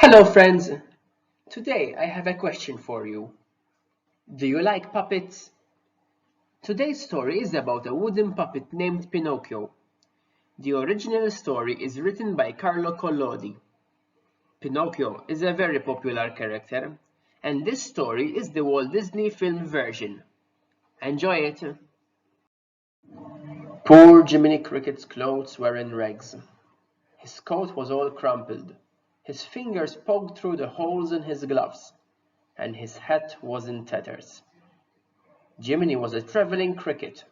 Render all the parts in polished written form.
Hello friends! Today I have a question for you. Do you like puppets? Today's story is about a wooden puppet named Pinocchio. The original story is written by Carlo Collodi. Pinocchio is a very popular character, and this story is the Walt Disney film version. Enjoy it! Poor Jiminy Cricket's clothes were in rags. His coat was all crumpled. His fingers poked through the holes in his gloves, and his hat was in tatters. Jiminy was a traveling cricket.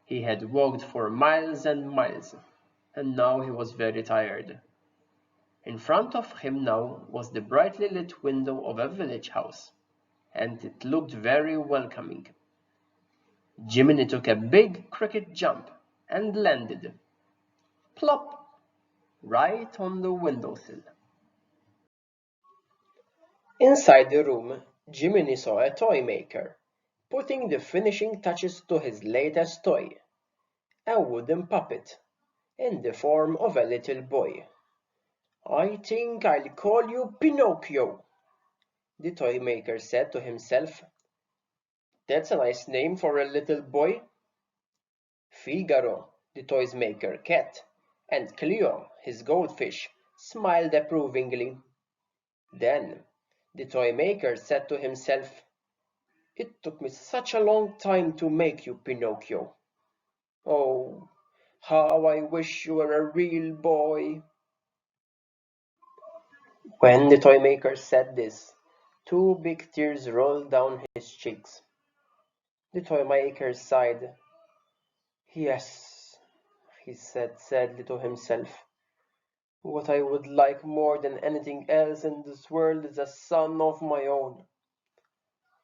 He had walked for miles and miles, and now he was very tired. In front of him now was the brightly lit window of a village house, and it looked very welcoming. Jiminy took a big cricket jump and landed, plop, right on the windowsill. Inside the room, Jiminy saw a toy maker, putting the finishing touches to his latest toy, a wooden puppet, in the form of a little boy. "I think I'll call you Pinocchio," the toy maker said to himself. "That's a nice name for a little boy." Figaro, the toy's maker cat, and Cleo, his goldfish, smiled approvingly. Then the toy maker said to himself, "It took me such a long time to make you, Pinocchio. Oh, how I wish you were a real boy." When the toy maker said this, two big tears rolled down his cheeks. The toy maker sighed. "Yes," he said sadly to himself, "what I would like more than anything else in this world is a son of my own."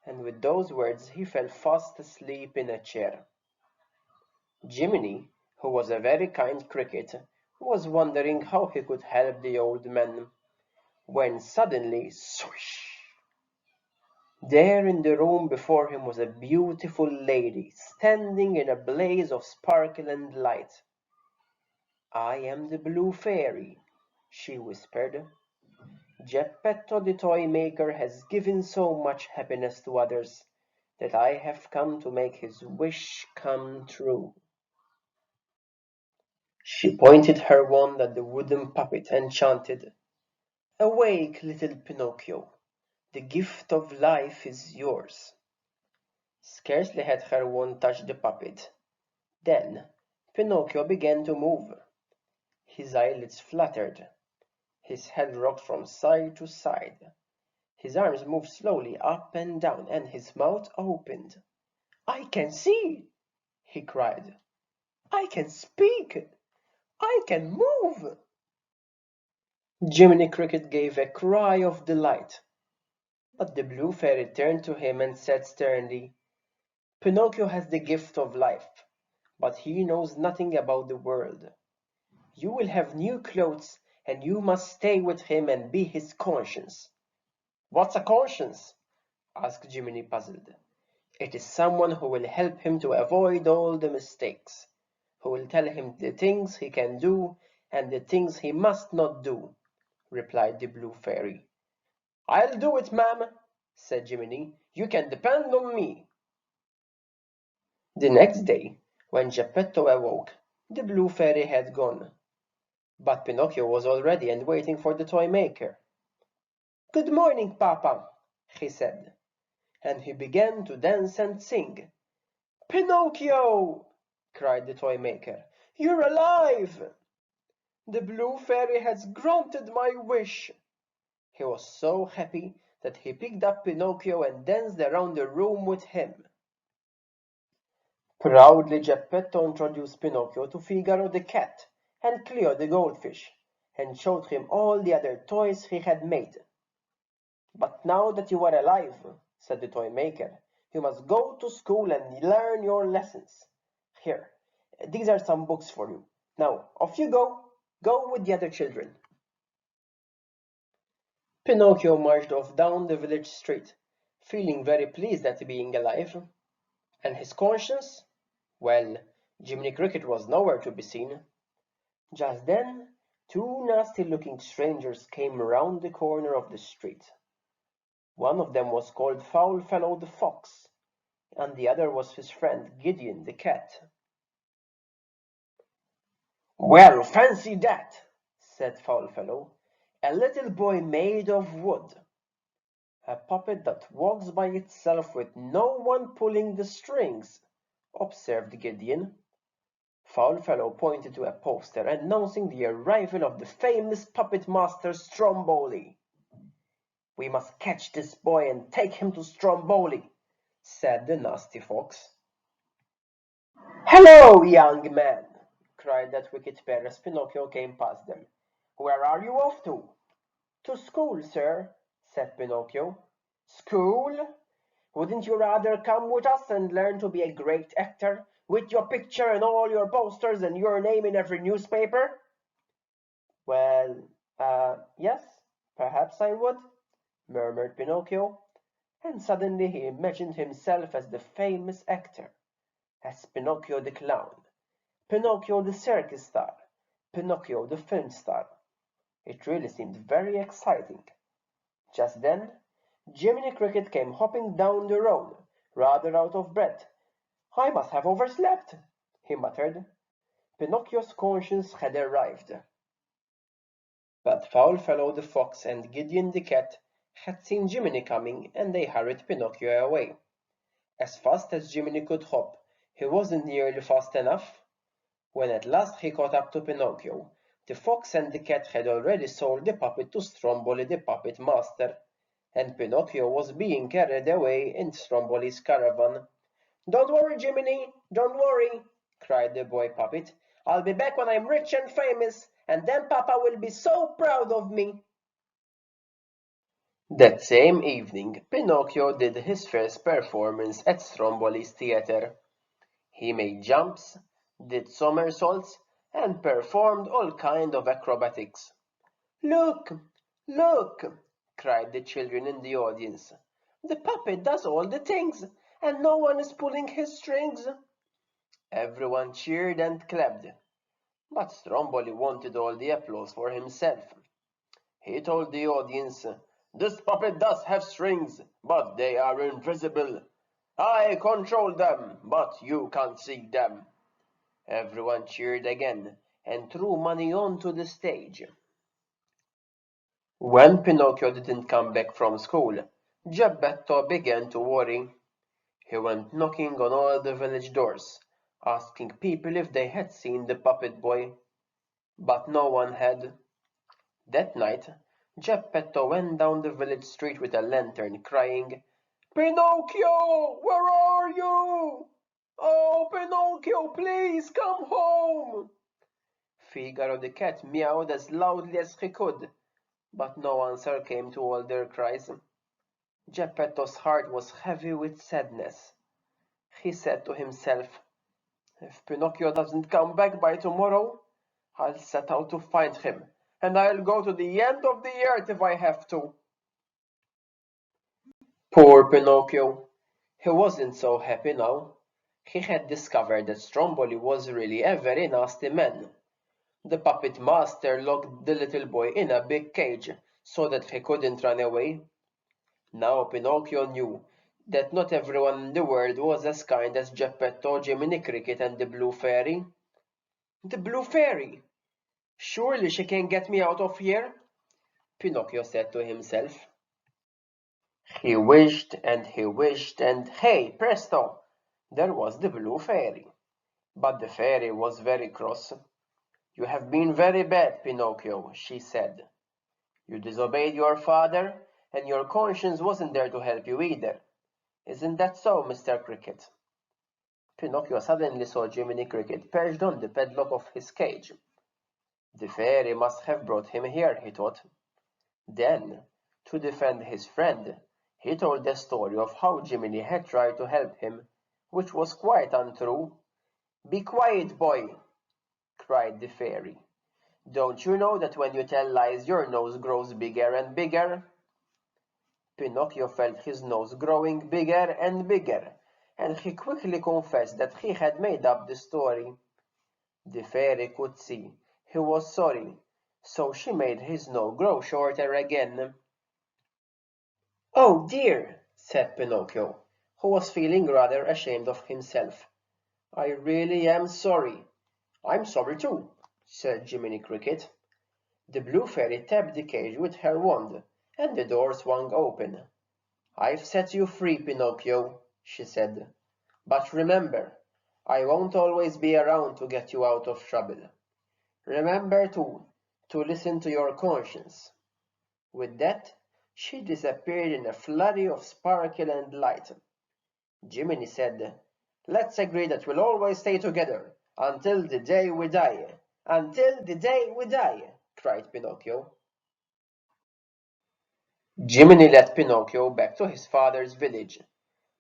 And with those words he fell fast asleep in a chair. Jiminy, who was a very kind cricket, was wondering how he could help the old man, when suddenly, swish! There in the room before him was a beautiful lady, standing in a blaze of sparkle and light. "I am the Blue Fairy," she whispered. "Geppetto the toy maker has given so much happiness to others that I have come to make his wish come true." She pointed her wand at the wooden puppet and chanted, "Awake, little Pinocchio! The gift of life is yours." Scarcely had her wand touched the puppet, then Pinocchio began to move. His eyelids fluttered, his head rocked from side to side, his arms moved slowly up and down, and his mouth opened. "I can see!" he cried. "I can speak! I can move!" Jiminy Cricket gave a cry of delight, but the Blue Fairy turned to him and said sternly, "Pinocchio has the gift of life, but he knows nothing about the world. You will have new clothes, and you must stay with him and be his conscience." "What's a conscience?" asked Jiminy, puzzled. "It is someone who will help him to avoid all the mistakes, who will tell him the things he can do and the things he must not do," replied the Blue Fairy. "I'll do it, ma'am," said Jiminy. "You can depend on me." The next day, when Geppetto awoke, the Blue Fairy had gone, but Pinocchio was all ready and waiting for the toy maker. "Good morning, Papa," he said, and he began to dance and sing. "Pinocchio!" cried the toy maker. "You're alive! The Blue Fairy has granted my wish." He was so happy that he picked up Pinocchio and danced around the room with him. Proudly Geppetto introduced Pinocchio to Figaro the cat and Cleo the goldfish, and showed him all the other toys he had made. "But now that you are alive," said the toy maker, "you must go to school and learn your lessons. Here, these are some books for you. Now off you go. Go with the other children." Pinocchio marched off down the village street, feeling very pleased at being alive. And his conscience? Well, Jiminy Cricket was nowhere to be seen. Just then Two nasty-looking strangers came round the corner of the street. One of them was called Foul Fellow the Fox, and the other was his friend Gideon the Cat. "Well, fancy that," said Foul Fellow. "A little boy made of wood." "A puppet that walks by itself with no one pulling the strings," observed Gideon. Foul Fellow pointed to a poster announcing the arrival of the famous puppet master Stromboli. "We must catch this boy and take him to Stromboli," said the nasty fox. "Hello, young man!" cried that wicked pair as Pinocchio came past them. "Where are you off to?" "To school, sir," said Pinocchio. "School? Wouldn't you rather come with us and learn to be a great actor, with your picture and all your posters and your name in every newspaper?" "Well, yes, perhaps I would," murmured Pinocchio, and suddenly he imagined himself as the famous actor, as Pinocchio the clown, Pinocchio the circus star, Pinocchio the film star. It really seemed very exciting. Just then Jiminy Cricket came hopping down the road, rather out of breath. "I must have overslept," he muttered. Pinocchio's conscience had arrived. But Foul Fellow the Fox and Gideon the Cat had seen Jiminy coming, and they hurried Pinocchio away. As fast as Jiminy could hop, he wasn't nearly fast enough. When at last he caught up to Pinocchio, the Fox and the Cat had already sold the puppet to Stromboli the puppet master, and Pinocchio was being carried away in Stromboli's caravan. "Don't worry, Jiminy, don't worry," cried the boy puppet. "I'll be back when I'm rich and famous, and then Papa will be so proud of me." That same evening Pinocchio did his first performance at Stromboli's theatre. He made jumps, did somersaults, and performed all kinds of acrobatics. "Look, look!" cried the children in the audience. "The puppet does all the things, and no one is pulling his strings." Everyone cheered and clapped, but Stromboli wanted all the applause for himself. He told the audience, "This puppet does have strings, but they are invisible. I control them, but you can't see them." Everyone cheered again and threw money onto the stage. When Pinocchio didn't come back from school, Geppetto began to worry. He went knocking on all the village doors, asking people if they had seen the puppet boy, but no one had. That night Geppetto went down the village street with a lantern, crying, "Pinocchio, where are you? Oh, Pinocchio, please come home!" Figaro the cat meowed as loudly as he could, but no answer came to all their cries. Geppetto's heart was heavy with sadness. He said to himself, "If Pinocchio doesn't come back by tomorrow, I'll set out to find him, and I'll go to the end of the earth if I have to." Poor Pinocchio! He wasn't so happy now. He had discovered that Stromboli was really a very nasty man. The puppet master locked the little boy in a big cage so that he couldn't run away. Now Pinocchio knew that not everyone in the world was as kind as Geppetto, Jiminy Cricket, and the Blue Fairy. The Blue Fairy! Surely she can get me out of here, Pinocchio said to himself. He wished, and hey, presto! There was the Blue Fairy. But the fairy was very cross. "You have been very bad, Pinocchio," she said. "You disobeyed your father, and your conscience wasn't there to help you either. Isn't that so, Mr. Cricket?" Pinocchio suddenly saw Jiminy Cricket perched on the padlock of his cage. The fairy must have brought him here, he thought. Then, to defend his friend, he told the story of how Jiminy had tried to help him, which was quite untrue. "Be quiet, boy!" cried the fairy. "Don't you know that when you tell lies your nose grows bigger and bigger?" Pinocchio felt his nose growing bigger and bigger, and he quickly confessed that he had made up the story. The fairy could see he was sorry, so she made his nose grow shorter again. "Oh dear," said Pinocchio, who was feeling rather ashamed of himself. "I really am sorry." "I'm sorry too," said Jiminy Cricket. The Blue Fairy tapped the cage with her wand, and the door swung open. "I've set you free, Pinocchio," she said. "But remember, I won't always be around to get you out of trouble. Remember, too, to listen to your conscience." With that, she disappeared in a flurry of sparkle and light. Jiminy said, "Let's agree that we'll always stay together until the day we die." "Until the day we die," cried Pinocchio. Jiminy led Pinocchio back to his father's village.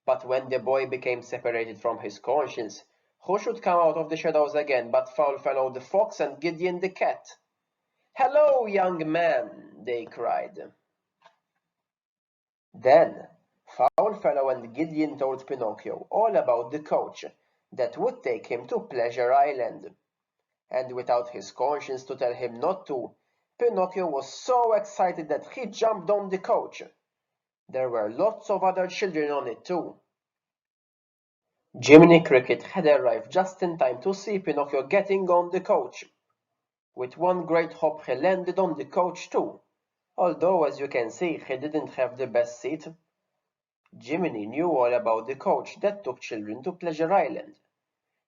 But when the boy became separated from his conscience, who should come out of the shadows again but Foulfellow the fox and Gideon the cat? "Hello, young man!" they cried. Then Foulfellow and Gideon told Pinocchio all about the coach that would take him to Pleasure Island. And without his conscience to tell him not to, Pinocchio was so excited that he jumped on the coach. There were lots of other children on it too. Jiminy Cricket had arrived just in time to see Pinocchio getting on the coach. With one great hop he landed on the coach too, although as you can see he didn't have the best seat. Jiminy knew all about the coach that took children to Pleasure Island.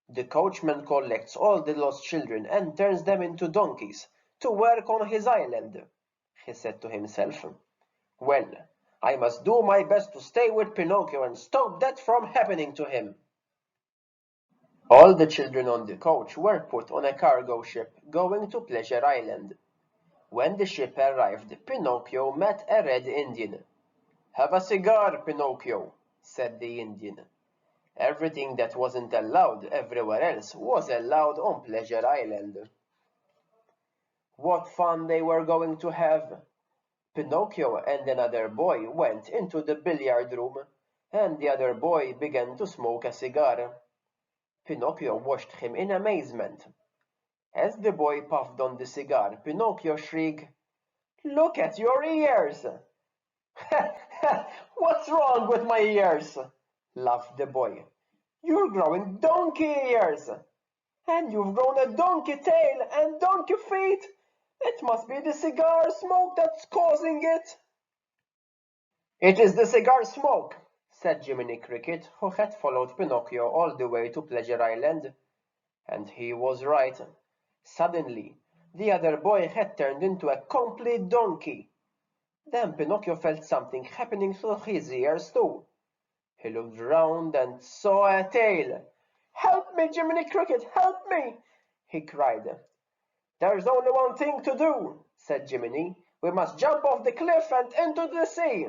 The coachman collects all the lost children and turns them into donkeys to work on his island, he said to himself. Well, I must do my best to stay with Pinocchio and stop that from happening to him. All the children on the coach were put on a cargo ship going to Pleasure Island. When the ship arrived, Pinocchio met a red Indian. "Have a cigar, Pinocchio," said the Indian. Everything that wasn't allowed everywhere else was allowed on Pleasure Island. What fun they were going to have! Pinocchio and another boy went into the billiard room, and the other boy began to smoke a cigar. Pinocchio watched him in amazement. As the boy puffed on the cigar, Pinocchio shrieked, "Look at your ears!" "What's wrong with my ears?" laughed the boy. "You're growing donkey ears! And you've grown a donkey tail and donkey feet! It must be the cigar smoke that's causing it." "It is the cigar smoke," said Jiminy Cricket, who had followed Pinocchio all the way to Pleasure Island. And he was right. Suddenly, the other boy had turned into a complete donkey. Then Pinocchio felt something happening through his ears too. He looked round and saw a tail. "Help me, Jiminy Cricket, help me!" he cried. "There's only one thing to do," said Jiminy. "We must jump off the cliff and into the sea."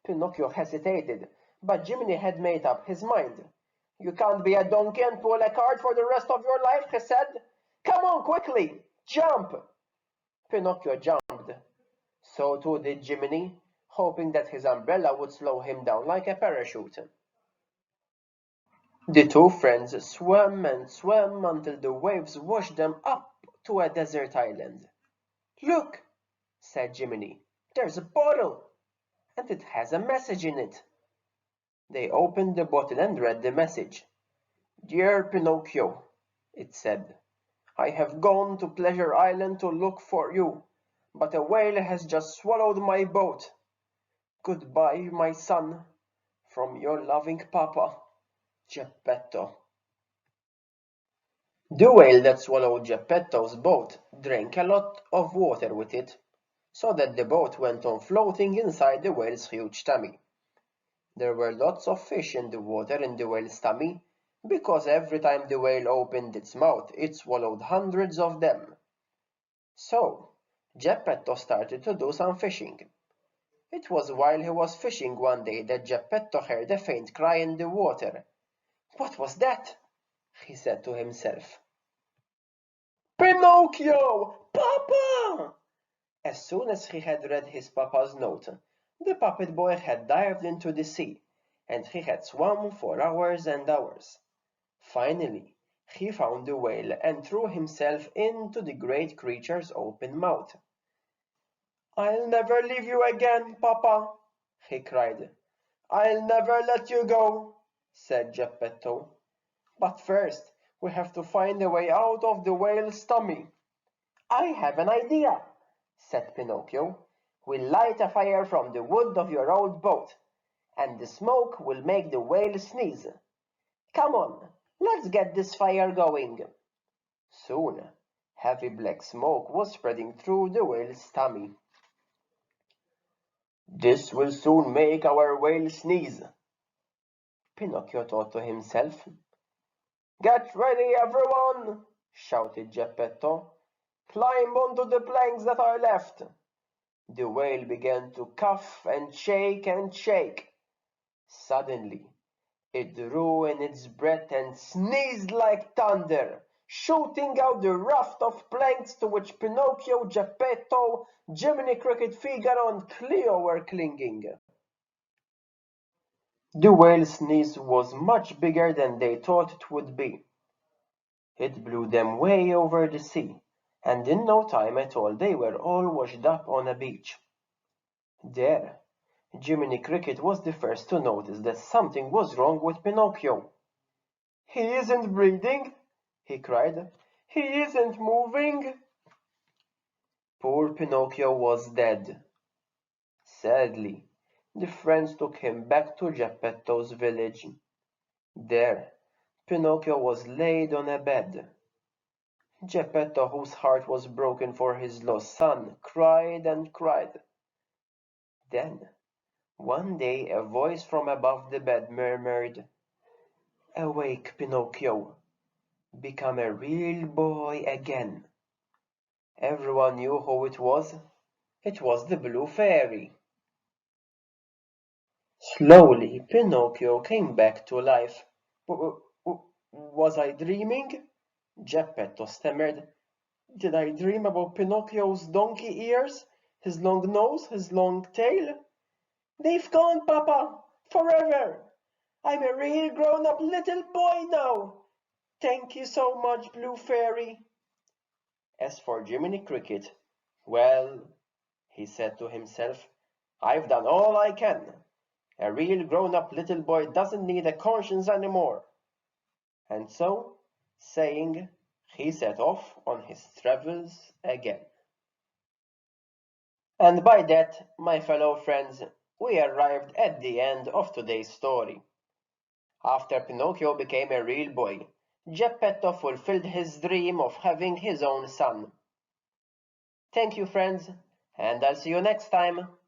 Pinocchio hesitated, but Jiminy had made up his mind. "You can't be a donkey and pull a cart for the rest of your life," he said. "Come on, quickly! Jump!" Pinocchio jumped. So too did Jiminy, hoping that his umbrella would slow him down like a parachute. The two friends swam and swam until the waves washed them up to a desert island. "Look," said Jiminy, "there's a bottle, and it has a message in it." They opened the bottle and read the message. "Dear Pinocchio," it said, "I have gone to Pleasure Island to look for you, but a whale has just swallowed my boat. Goodbye, my son, from your loving papa, Geppetto." The whale that swallowed Geppetto's boat drank a lot of water with it, so that the boat went on floating inside the whale's huge tummy. There were lots of fish in the water in the whale's tummy, because every time the whale opened its mouth it swallowed hundreds of them. So Geppetto started to do some fishing. It was while he was fishing one day that Geppetto heard a faint cry in the water. "What was that?" he said to himself. "Pinocchio! Papa!" As soon as he had read his papa's note, the puppet boy had dived into the sea, and he had swum for hours and hours. Finally, He found the whale and threw himself into the great creature's open mouth. "I'll never leave you again, Papa," he cried. "I'll never let you go," said Geppetto. "But first we have to find a way out of the whale's tummy." "I have an idea," said Pinocchio. "We'll light a fire from the wood of your old boat, and the smoke will make the whale sneeze. Come on, let's get this fire going." Soon heavy black smoke was spreading through the whale's tummy. "This will soon make our whale sneeze," Pinocchio thought to himself. "Get ready, everyone!" shouted Geppetto. "Climb onto the planks that are left." The whale began to cough and shake and shake. Suddenly it drew in its breath and sneezed like thunder, shooting out the raft of planks to which Pinocchio, Geppetto, Jiminy Cricket, Figaro, and Cleo were clinging. The whale's sneeze was much bigger than they thought it would be. It blew them way over the sea, and in no time at all they were all washed up on a beach. There, Jiminy Cricket was the first to notice that something was wrong with Pinocchio. "He isn't breathing!" he cried. "He isn't moving!" Poor Pinocchio was dead. Sadly, the friends took him back to Geppetto's village. There, Pinocchio was laid on a bed. Geppetto, whose heart was broken for his lost son, cried and cried. Then, one day, a voice from above the bed murmured, "Awake, Pinocchio! Become a real boy again." Everyone knew who it was. It was the Blue Fairy. Slowly, Pinocchio came back to life. Was I dreaming?" Geppetto stammered. "Did I dream about Pinocchio's donkey ears, his long nose, his long tail?" "They've gone, Papa, forever. I'm a real grown-up little boy now. Thank you so much, Blue Fairy." As for Jiminy Cricket, well, he said to himself, "I've done all I can. A real grown-up little boy doesn't need a conscience anymore." And so, saying, he set off on his travels again. And by that, my fellow friends, we arrived at the end of today's story. After Pinocchio became a real boy, Geppetto fulfilled his dream of having his own son. Thank you, friends, and I'll see you next time.